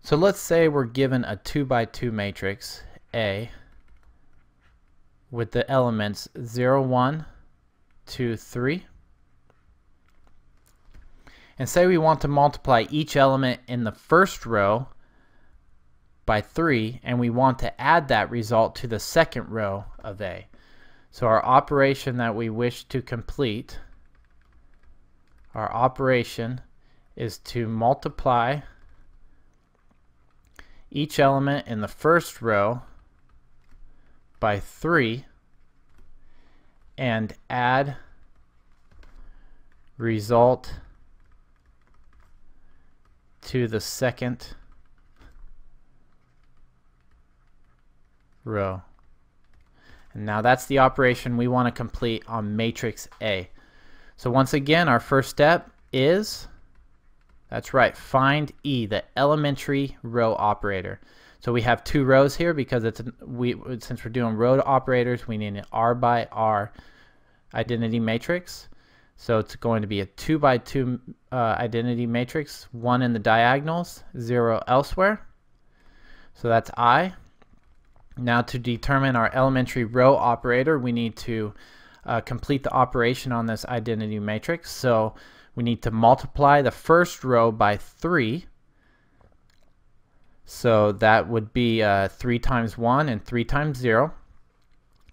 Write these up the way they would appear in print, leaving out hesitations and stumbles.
So let's say we're given a 2 by 2 matrix A with the elements 0, 1, 2, 3. And say we want to multiply each element in the first row by 3, and we want to add that result to the second row of A. So our operation that we wish to complete, our operation is to multiply each element in the first row by 3 and add result to the second row. And now that's the operation we want to complete on matrix A. So once again, our first step is, that's right, find E, the elementary row operator. So we have two rows here because since we're doing row operators, we need an R by R identity matrix. So it's going to be a 2 by 2 identity matrix, 1 in the diagonals, 0 elsewhere. So that's I. Now to determine our elementary row operator, we need to complete the operation on this identity matrix. So we need to multiply the first row by 3. So that would be 3 times 1 and 3 times 0.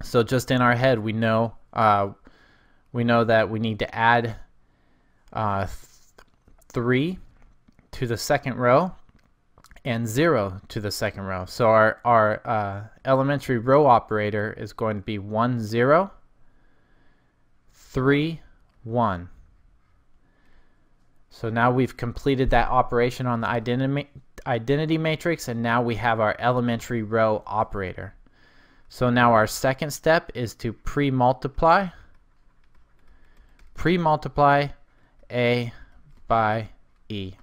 So just in our head, we know that we need to add 3 to the second row and 0 to the second row. So our elementary row operator is going to be 1, 0, 3, 1. So now we've completed that operation on the identity matrix, and now we have our elementary row operator. So now our second step is to pre-multiply A by E.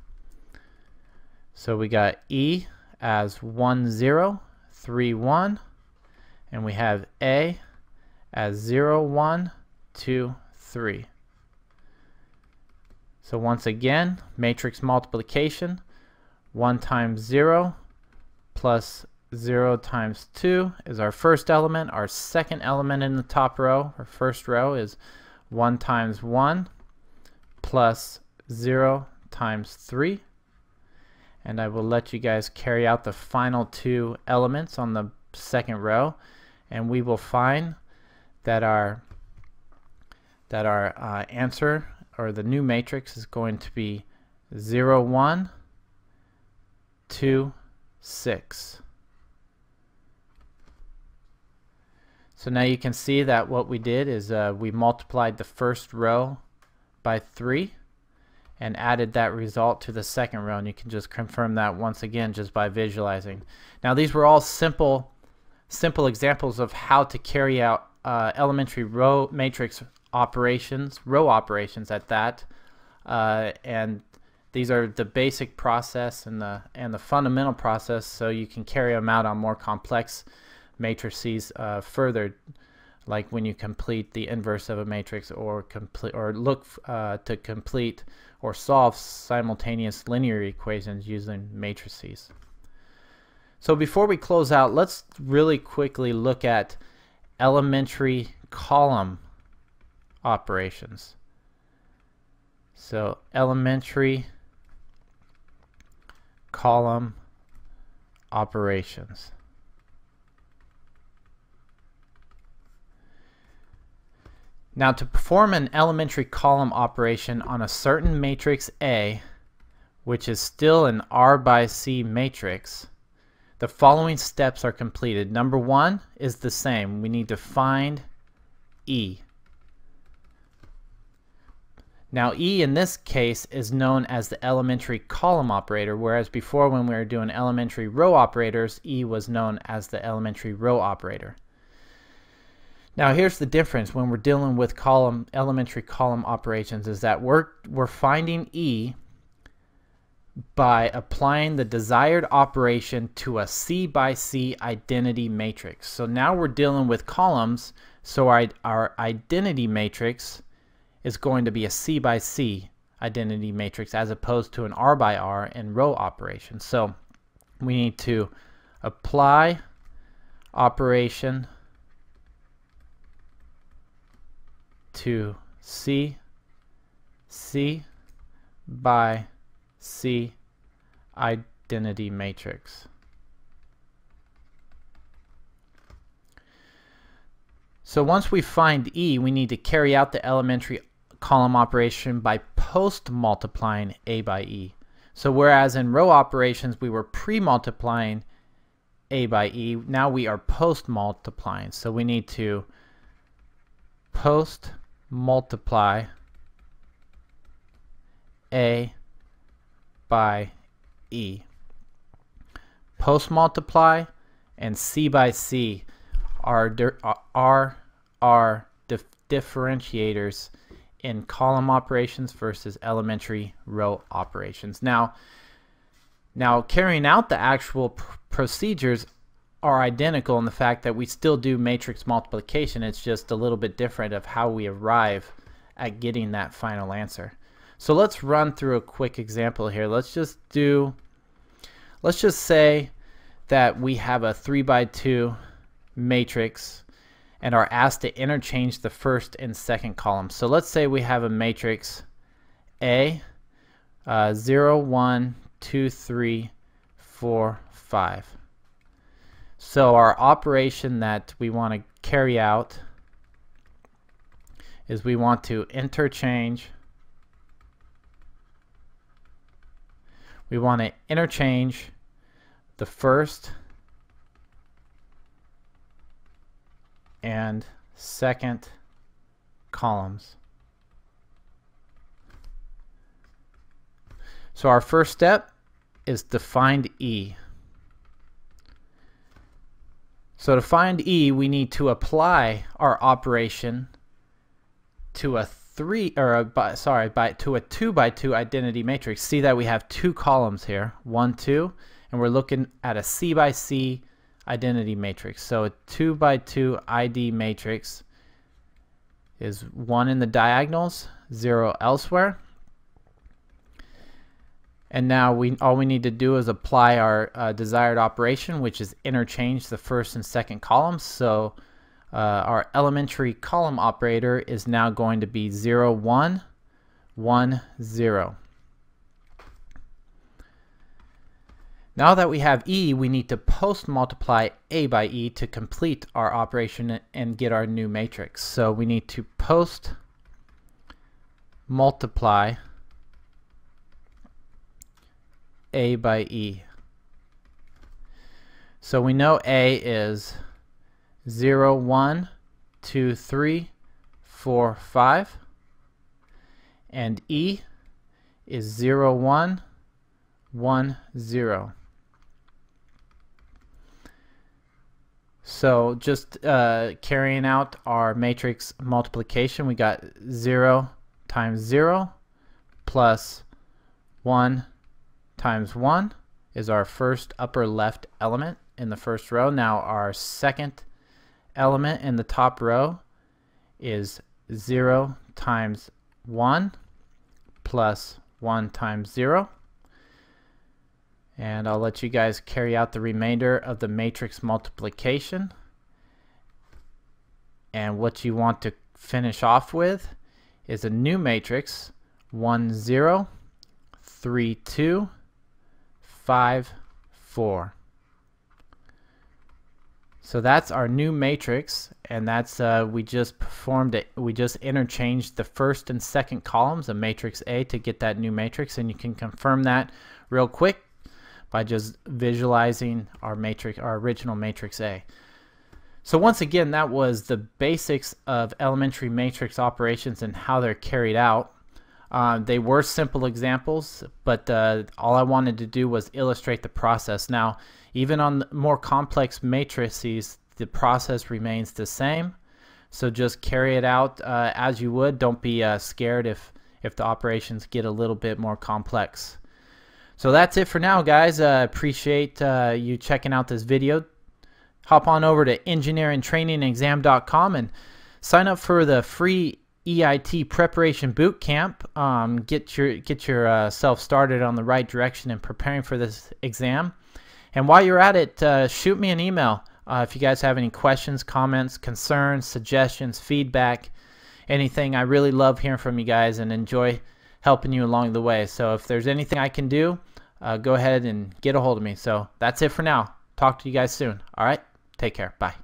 So we got E as 1, 0, 3, 1, and we have A as 0, 1, 2, 3. So once again, matrix multiplication, 1 times 0 plus 0 times 2 is our first element. Our second element in the top row, our first row, is 1 times 1 plus 0 times 3. And I will let you guys carry out the final two elements on the second row, and we will find that our answer, or the new matrix, is going to be 0, 1, 2, 6. So now you can see that what we did is we multiplied the first row by 3 and added that result to the second row, and you can just confirm that once again just by visualizing. Now these were all simple examples of how to carry out elementary row matrix operations, row operations at that, and these are the basic process and the fundamental process, so you can carry them out on more complex matrices further, like when you complete the inverse of a matrix, or look to complete or solve simultaneous linear equations using matrices. So before we close out, let's really quickly look at elementary column operations. So elementary column operations. Now to perform an elementary column operation on a certain matrix A, which is still an R by C matrix, the following steps are completed. Number 1 is the same. We need to find E. Now E in this case is known as the elementary column operator, whereas before when we were doing elementary row operators, E was known as the elementary row operator. Now here's the difference when we're dealing with elementary column operations, is that we're finding E by applying the desired operation to a C by C identity matrix. So now we're dealing with columns, so our identity matrix is going to be a C by C identity matrix as opposed to an R by R in row operation. So we need to apply operation to C by C identity matrix. So once we find E, we need to carry out the elementary column operation by post-multiplying A by E. So whereas in row operations we were pre-multiplying A by E, now we are post-multiplying. So we need to post-multiply A by E. Post-multiply and C by C are differentiators in column operations versus elementary row operations. Now carrying out the actual procedures are identical in the fact that we still do matrix multiplication. It's just a little bit different of how we arrive at getting that final answer. So let's run through a quick example here. Let's just say that we have a 3 by 2 matrix and are asked to interchange the first and second column. So let's say we have a matrix A 0, 1, 2, 3, 4, 5. So our operation that we want to carry out is we want to interchange the first and second columns. So our first step is to find E. So to find E, we need to apply our operation to a 2 by 2 identity matrix. See that we have two columns here, 1, 2, and we're looking at a C by C identity matrix. So a 2 by 2 ID matrix is 1 in the diagonals, 0 elsewhere. And now all we need to do is apply our desired operation, which is interchange the first and second columns. So our elementary column operator is now going to be 0, 1, 1, 0. Now that we have E, we need to post-multiply A by E to complete our operation and get our new matrix. So we need to post-multiply A by E. So we know A is 0, 1, 2, 3, 4, 5, and E is 0, 1, 1, 0. So just carrying out our matrix multiplication, we got 0 times 0 plus 1 times 1 is our first upper left element in the first row. Now our second element in the top row is 0 times 1 plus 1 times 0. And I'll let you guys carry out the remainder of the matrix multiplication. And what you want to finish off with is a new matrix, 1, 0, 3, 2, 5, 4. So that's our new matrix, and that's we just performed it. We just interchanged the first and second columns of matrix A to get that new matrix, and you can confirm that real quick by just visualizing our matrix, our original matrix A. So once again, that was the basics of elementary matrix operations and how they're carried out. They were simple examples, but all I wanted to do was illustrate the process. Now, even on more complex matrices, the process remains the same. So just carry it out as you would. Don't be scared if the operations get a little bit more complex. So that's it for now, guys. Appreciate you checking out this video. Hop on over to engineeringtrainingexam.com and sign up for the free EIT preparation boot camp. Get yourself started on the right direction in preparing for this exam. And while you're at it, shoot me an email if you guys have any questions, comments, concerns, suggestions, feedback, anything. I really love hearing from you guys and enjoy helping you along the way. So if there's anything I can do, go ahead and get a hold of me. So that's it for now. Talk to you guys soon. All right, take care. Bye.